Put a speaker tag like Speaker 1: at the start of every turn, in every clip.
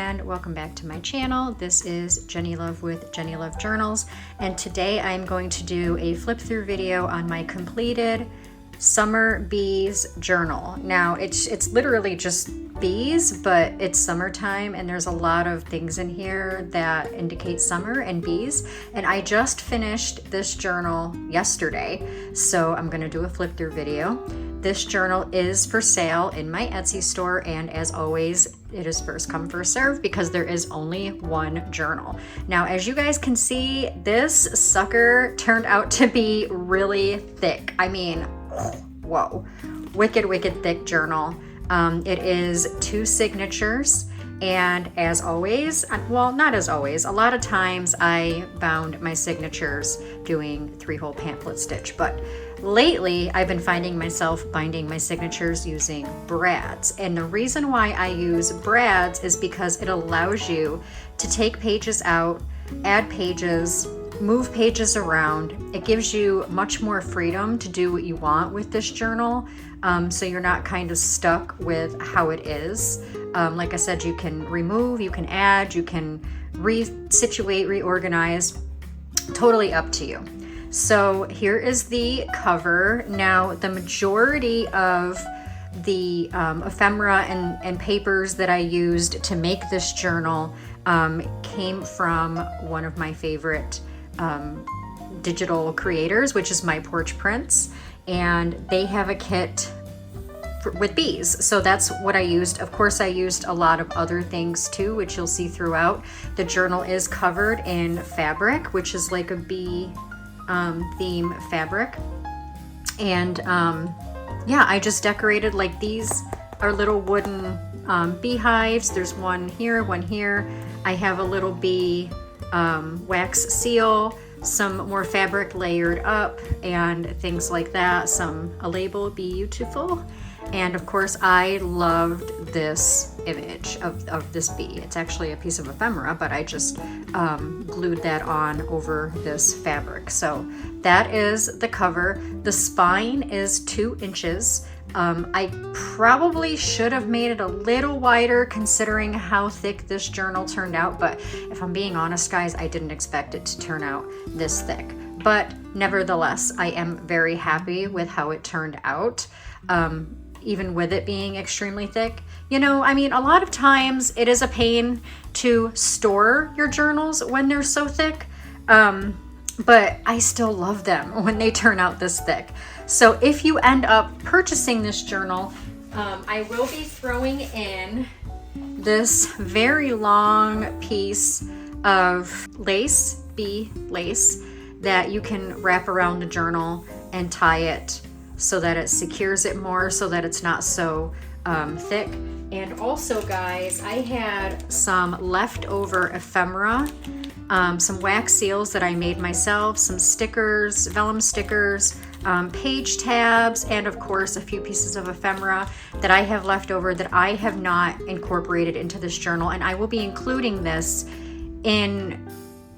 Speaker 1: and welcome back to my channel. This is Jenny Love with Jenny Love Journals, and today I'm going to do a flip through video on my completed summer bees journal. Now it's literally just bees, but it's summertime and there's a lot of things in here that indicate summer and bees, and I just finished this journal yesterday, so I'm going to do a flip through video. This journal is for sale in my Etsy store, and as always, it is first come first serve because there is only one journal. Now, as you guys can see, this sucker turned out to be really thick. I mean, whoa, wicked thick journal. It is 2 signatures, and as always, well, not as always, a lot of times I bound my signatures doing 3-hole pamphlet stitch, but lately I've been finding myself binding my signatures using brads. And the reason why I use brads is because it allows you to take pages out, add pages, move pages around. It gives you much more freedom to do what you want with this journal, so you're not kind of stuck with how it is. Like I said, you can remove, you can add, you can resituate, reorganize, totally up to you. So here is the cover. Now, the majority of the ephemera and papers that I used to make this journal came from one of my favorite digital creators, which is My Porch Prints, and they have a kit with bees, so that's what I used. Of course, I used a lot of other things too, which you'll see throughout. The journal is covered in fabric, which is like a bee theme fabric, and yeah, I just decorated, like, these are little wooden beehives. There's one here, one here. I have a little bee wax seal, some more fabric layered up, and things like that. A label, beautiful. And of course, I loved this image of this bee. It's actually a piece of ephemera, but I just glued that on over this fabric. So that is the cover. The spine is 2 inches. I probably should have made it a little wider considering how thick this journal turned out, but if I'm being honest, guys, I didn't expect it to turn out this thick. But nevertheless, I am very happy with how it turned out. Even with it being extremely thick. You know, I mean, a lot of times it is a pain to store your journals when they're so thick, but I still love them when they turn out this thick. So if you end up purchasing this journal, I will be throwing in this very long piece of lace, bee lace, that you can wrap around the journal and tie it so that it secures it more, so that it's not so thick. And also, guys, I had some leftover ephemera, some wax seals that I made myself, some stickers, vellum stickers, page tabs, and of course a few pieces of ephemera that I have left over that I have not incorporated into this journal, and I will be including this in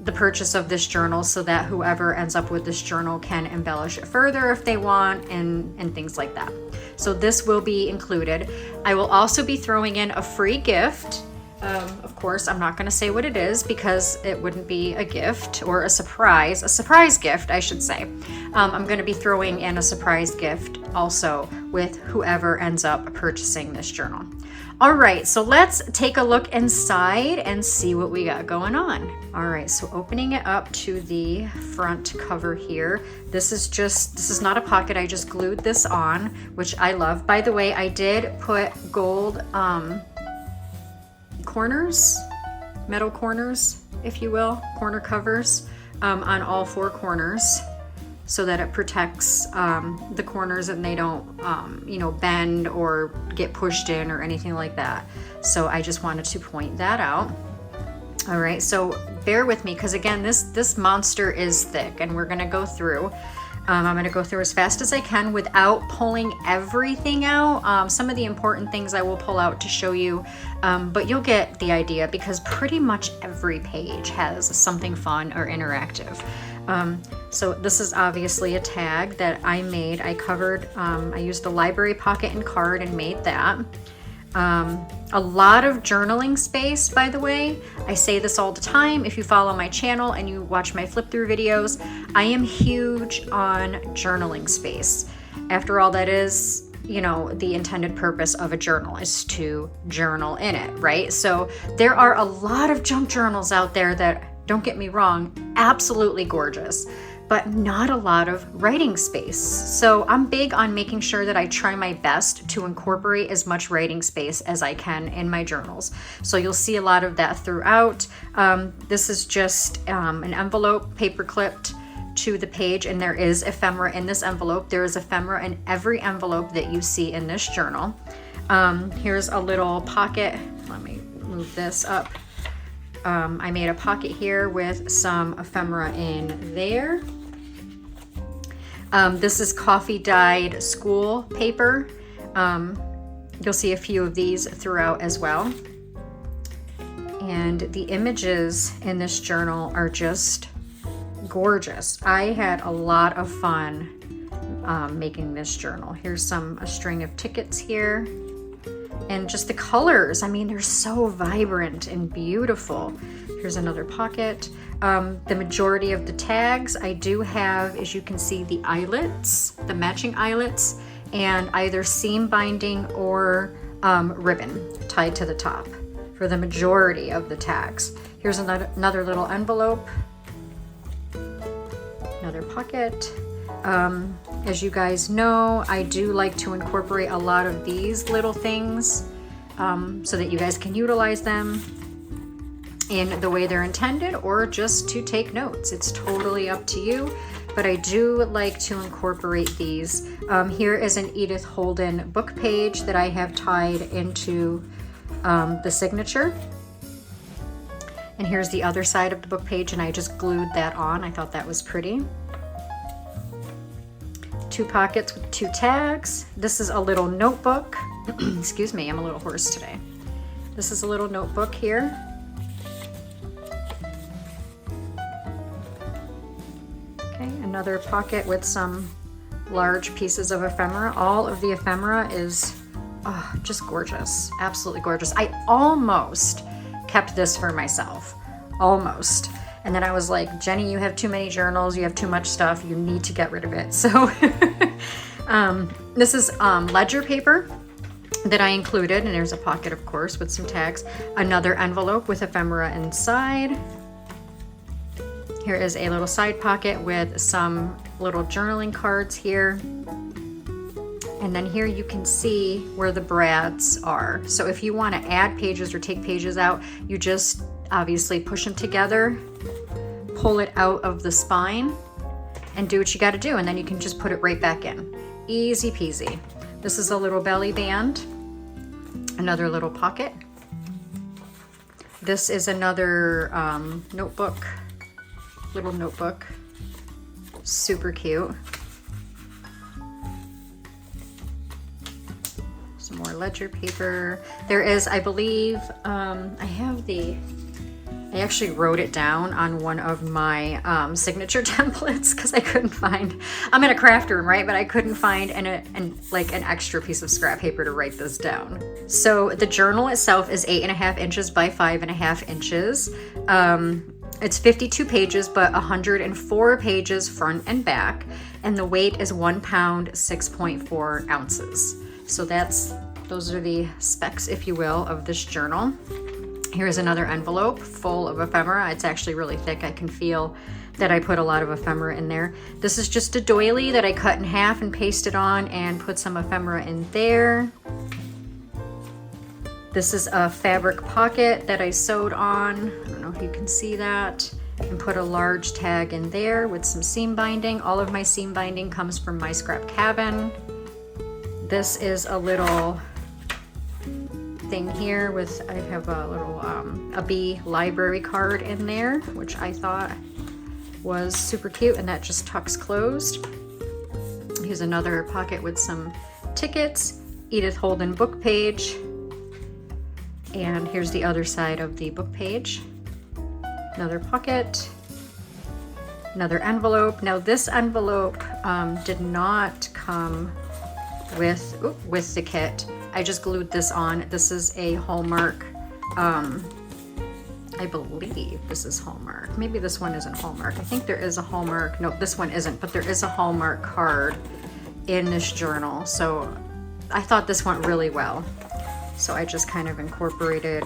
Speaker 1: the purchase of this journal so that whoever ends up with this journal can embellish it further if they want, and things like that. So this will be included. I will also be throwing in a free gift. Of course, I'm not going to say what it is because it wouldn't be a gift, or a surprise gift, I should say. I'm going to be throwing in a surprise gift also with whoever ends up purchasing this journal. All right, so let's take a look inside and see what we got going on. All right, so opening it up to the front cover here. This is not a pocket, I just glued this on, which I love. By the way, I did put gold corners, metal corners, if you will, corner covers on all 4 corners, so that it protects the corners and they don't, bend or get pushed in or anything like that. So I just wanted to point that out. All right, so bear with me because again, this monster is thick, and we're gonna go through. I'm gonna go through as fast as I can without pulling everything out. Some of the important things I will pull out to show you, but you'll get the idea because pretty much every page has something fun or interactive. So this is obviously a tag that I made. I used a library pocket and card and made that. A lot of journaling space, by the way. I say this all the time. If you follow my channel and you watch my flip through videos, I am huge on journaling space. After all, that is, you know, the intended purpose of a journal is to journal in it, right? So there are a lot of junk journals out there that, don't get me wrong, absolutely gorgeous, but not a lot of writing space. So I'm big on making sure that I try my best to incorporate as much writing space as I can in my journals. So you'll see a lot of that throughout. This is just an envelope paper clipped to the page, and there is ephemera in this envelope. There is ephemera in every envelope that you see in this journal. Here's a little pocket. Let me move this up. I made a pocket here with some ephemera in there. This is coffee dyed school paper. You'll see a few of these throughout as well. And the images in this journal are just gorgeous. I had a lot of fun making this journal. Here's a string of tickets here. And just the colors, I mean, they're so vibrant and beautiful. Here's another pocket. The majority of the tags I do have, as you can see, the eyelets, the matching eyelets, and either seam binding or ribbon tied to the top for the majority of the tags. Here's another little envelope, another pocket. As you guys know, I do like to incorporate a lot of these little things so that you guys can utilize them in the way they're intended or just to take notes. It's totally up to you, but I do like to incorporate these. Here is an Edith Holden book page that I have tied into the signature. And here's the other side of the book page, and I just glued that on. I thought that was pretty. Two pockets with two tags. This is a little notebook. Excuse me, I'm a little hoarse today. This is a little notebook here. Okay, another pocket with some large pieces of ephemera. All of the ephemera is just gorgeous, absolutely gorgeous. I almost kept this for myself, almost. And then I was like, Jenny, you have too many journals, you have too much stuff, you need to get rid of it. So this is ledger paper that I included, and there's a pocket, of course, with some tags. Another envelope with ephemera inside. Here is a little side pocket with some little journaling cards here. And then here you can see where the brads are. So if you want to add pages or take pages out, you just obviously push them together, pull it out of the spine, and do what you got to do, and then you can just put it right back in. Easy peasy. This is a little belly band, another little pocket. This is another notebook, little notebook, super cute. Some more ledger paper. There is, I believe, I actually wrote it down on one of my signature templates because I couldn't find, I'm in a craft room, right? But I couldn't find an extra piece of scrap paper to write this down. So the journal itself is 8.5 inches by 5.5 inches. It's 52 pages, but 104 pages front and back. And the weight is 1 pound, 6.4 ounces. So those are the specs, if you will, of this journal. Here's another envelope full of ephemera. It's actually really thick. I can feel that I put a lot of ephemera in there. This is just a doily that I cut in half and pasted on and put some ephemera in there. This is a fabric pocket that I sewed on. I don't know if you can see that. And put a large tag in there with some seam binding. All of my seam binding comes from My Scrap Cabin. This is a little thing here with, I have a little a bee library card in there, which I thought was super cute, and that just tucks closed. Here's another pocket with some tickets, Edith Holden book page, and here's the other side of the book page. Another pocket, another envelope. Now this envelope did not come with the kit. I just glued this on. This is a Hallmark, I believe this is Hallmark. Maybe this one isn't Hallmark. I think there is a Hallmark. No, this one isn't, but there is a Hallmark card in this journal. So I thought this went really well. So I just kind of incorporated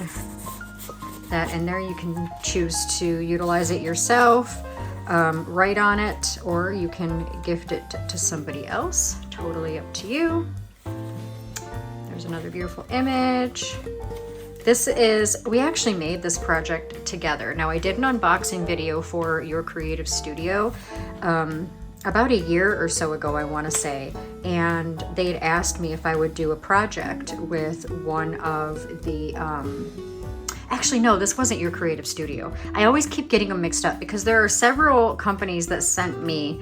Speaker 1: that in there. You can choose to utilize it yourself, write on it, or you can gift it to somebody else. Totally up to you. There's another beautiful image. This is, we actually made this project together. Now I did an unboxing video for Your Creative Studio about a year or so ago, I want to say, and they'd asked me if I would do a project with one of the, actually no, this wasn't Your Creative Studio. I always keep getting them mixed up because there are several companies that sent me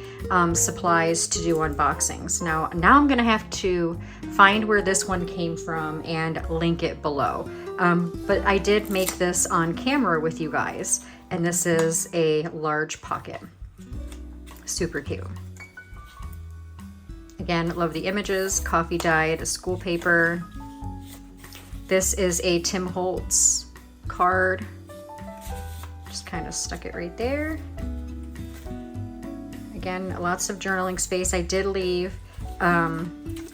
Speaker 1: supplies to do unboxings. Now I'm gonna have to find where this one came from and link it below. But I did make this on camera with you guys, and this is a large pocket. Super cute. Again, love the images, coffee dyed, school paper. This is a Tim Holtz card. Just kind of stuck it right there. Again, lots of journaling space. I did leave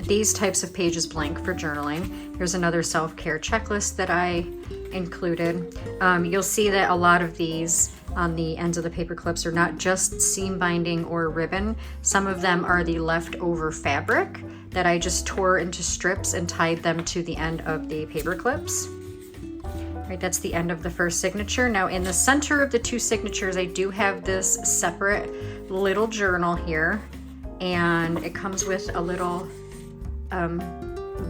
Speaker 1: these types of pages blank for journaling. Here's another self-care checklist that I included. You'll see that a lot of these on the ends of the paper clips are not just seam binding or ribbon. Some of them are the leftover fabric that I just tore into strips and tied them to the end of the paper clips. Right, that's the end of the first signature. Now in the center of the two signatures, I do have this separate little journal here, and it comes with a little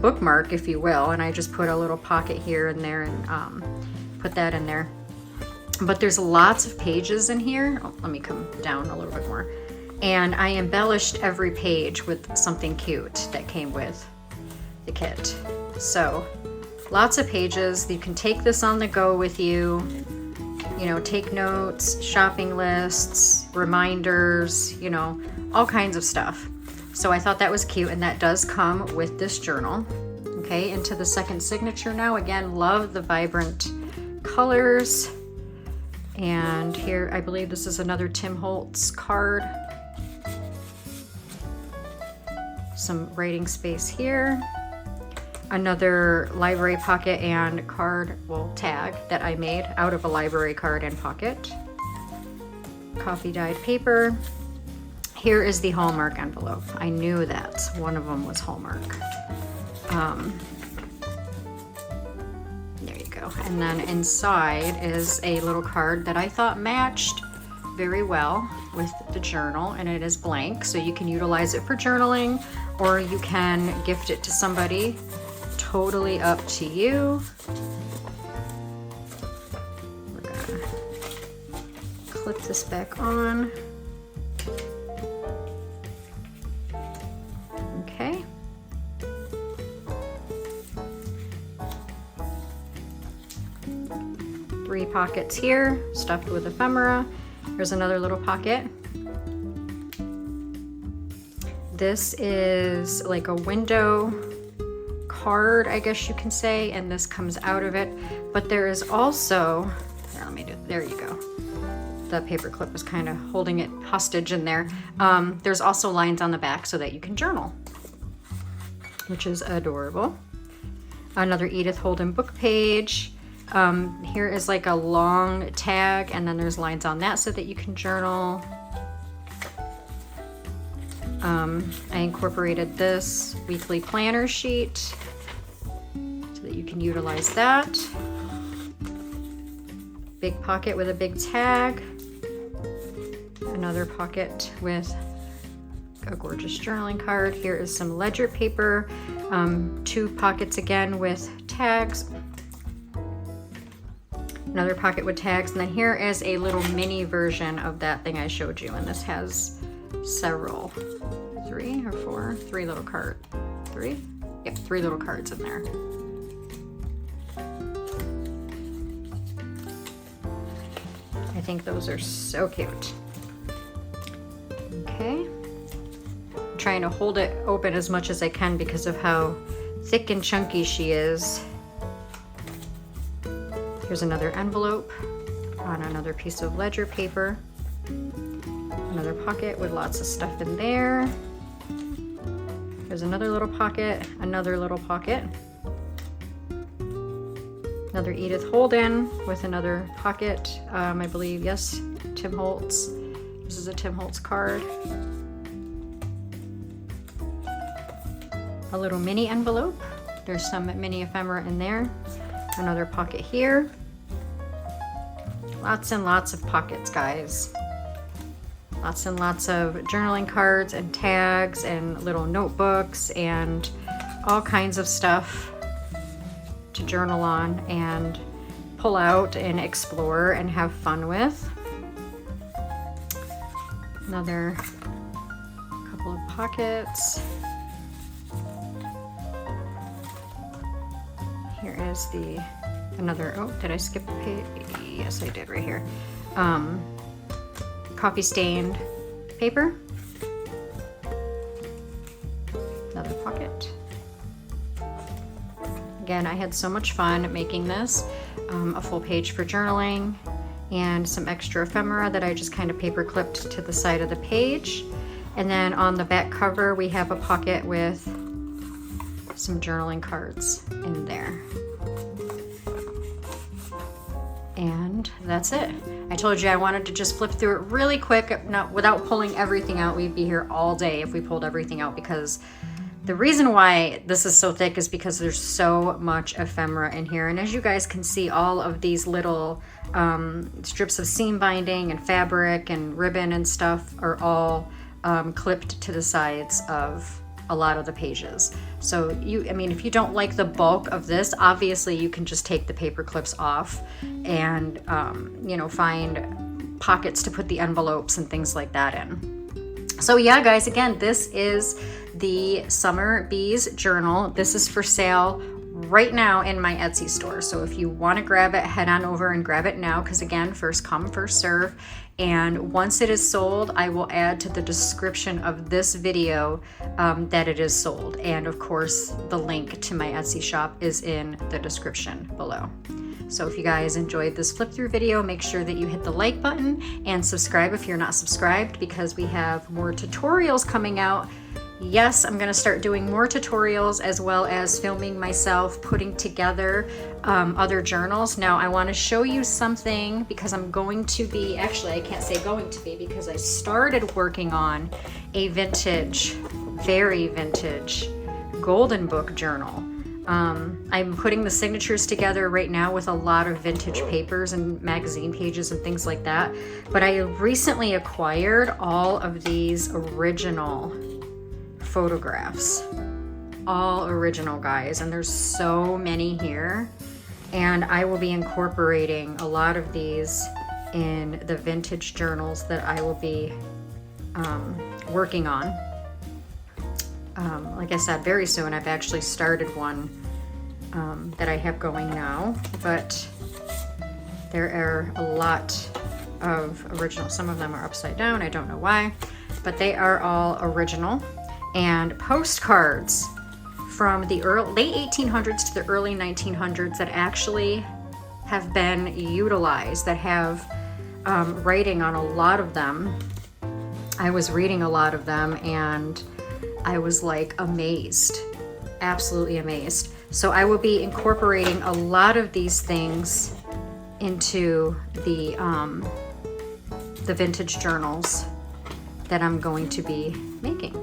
Speaker 1: bookmark, if you will, and I just put a little pocket here and there and put that in there. But there's lots of pages in here. Oh, let me come down a little bit more. And I embellished every page with something cute that came with the kit. So lots of pages. You can take this on the go with you. You know, take notes, shopping lists, reminders, you know, all kinds of stuff. So I thought that was cute, and that does come with this journal. Okay, into the second signature now. Again, love the vibrant colors. And here, I believe this is another Tim Holtz card. Some writing space here. Another library pocket and card, well, tag that I made out of a library card and pocket. Coffee dyed paper. Here is the Hallmark envelope. I knew that one of them was Hallmark. There you go. And then inside is a little card that I thought matched very well with the journal, and it is blank, so you can utilize it for journaling or you can gift it to somebody. Totally up to you. We're gonna clip this back on. Okay. Three pockets here, stuffed with ephemera. Here's another little pocket. This is like a window card, I guess you can say, and this comes out of it. But there is also, here, let me do, there you go. The paper clip was kind of holding it hostage in there. There's also lines on the back so that you can journal, which is adorable. Another Edith Holden book page. Here is like a long tag, and then there's lines on that so that you can journal. I incorporated this weekly planner sheet so that you can utilize that. Big pocket with a big tag. Another pocket with a gorgeous journaling card. Here is some ledger paper. Two pockets again with tags. Another pocket with tags. And then here is a little mini version of that thing I showed you. And this has several, three little cards. Yep, three little cards in there. I think those are so cute. Okay. I'm trying to hold it open as much as I can because of how thick and chunky she is. Here's another envelope on another piece of ledger paper. Another pocket with lots of stuff in there. There's another little pocket, another little pocket. Another Edith Holden with another pocket. I believe, yes, Tim Holtz. This is a Tim Holtz card. A little mini envelope. There's some mini ephemera in there. Another pocket here. Lots and lots of pockets, guys. Lots and lots of journaling cards and tags and little notebooks and all kinds of stuff to journal on and pull out and explore and have fun with. Another couple of pockets. Here is another, oh, did I skip a page? Yes, I did, right here. Coffee stained paper. Another pocket. Again, I had so much fun making this. A full page for journaling and some extra ephemera that I just kind of paper clipped to the side of the page. And then on the back cover, we have a pocket with some journaling cards in there. And that's it. I told you I wanted to just flip through it really quick, without pulling everything out. We'd be here all day if we pulled everything out, because the reason why this is so thick is because there's so much ephemera in here. And as you guys can see, all of these little strips of seam binding and fabric and ribbon and stuff are all clipped to the sides of a lot of the pages. So I mean, if you don't like the bulk of this, obviously you can just take the paper clips off and, you know, find pockets to put the envelopes and things like that in. So yeah, guys, again, this is the Summer Bees journal. This is for sale right now in my Etsy store. So if you want to grab it, head on over and grab it now, because again, first come, first serve. And once it is sold, I will add to the description of this video that it is sold. And of course, the link to my Etsy shop is in the description below. So if you guys enjoyed this flip through video, make sure that you hit the like button and subscribe if you're not subscribed, because we have more tutorials coming out. Yes, I'm gonna start doing more tutorials, as well as filming myself putting together other journals. Now I wanna show you something, because I'm going to be, actually I can't say going to be, because I started working on a vintage, very vintage golden book journal. I'm putting the signatures together right now with a lot of vintage papers and magazine pages and things like that. But I recently acquired all of these original photographs, all original, guys, and there's so many here, and I will be incorporating a lot of these in the vintage journals that I will be working on. Like I said, very soon. I've actually started one that I have going now, but there are a lot of original. Some of them are upside down, I don't know why, but they are all original. And postcards from the late 1800s to the early 1900s that actually have been utilized, that have writing on a lot of them. I was reading a lot of them and I was like amazed, absolutely amazed. So I will be incorporating a lot of these things into the vintage journals that I'm going to be making.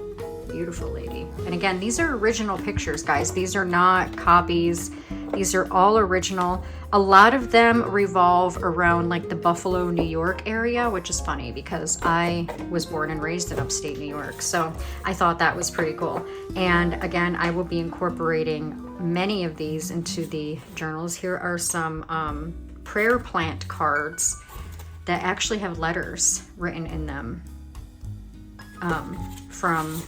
Speaker 1: Beautiful lady. And again, these are original pictures, guys. These are not copies. These are all original. A lot of them revolve around like the Buffalo, New York area, which is funny because I was born and raised in upstate New York. So I thought that was pretty cool. And again, I will be incorporating many of these into the journals. Here are some prayer plant cards that actually have letters written in them from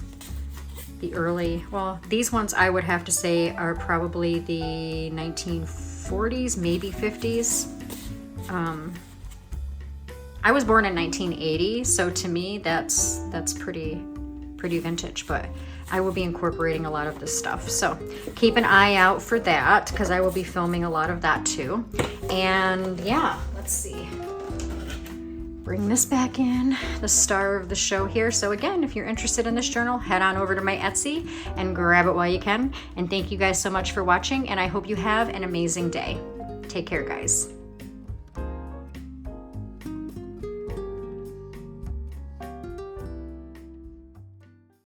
Speaker 1: the early, well, these ones I would have to say are probably the 1940s, maybe 50s. I was born in 1980, so to me that's pretty pretty vintage, but I will be incorporating a lot of this stuff. So keep an eye out for that because I will be filming a lot of that too. And yeah, let's see. Bring this back in, the star of the show here. So again, if you're interested in this journal, head on over to my Etsy and grab it while you can. And thank you guys so much for watching, and I hope you have an amazing day. Take care, guys.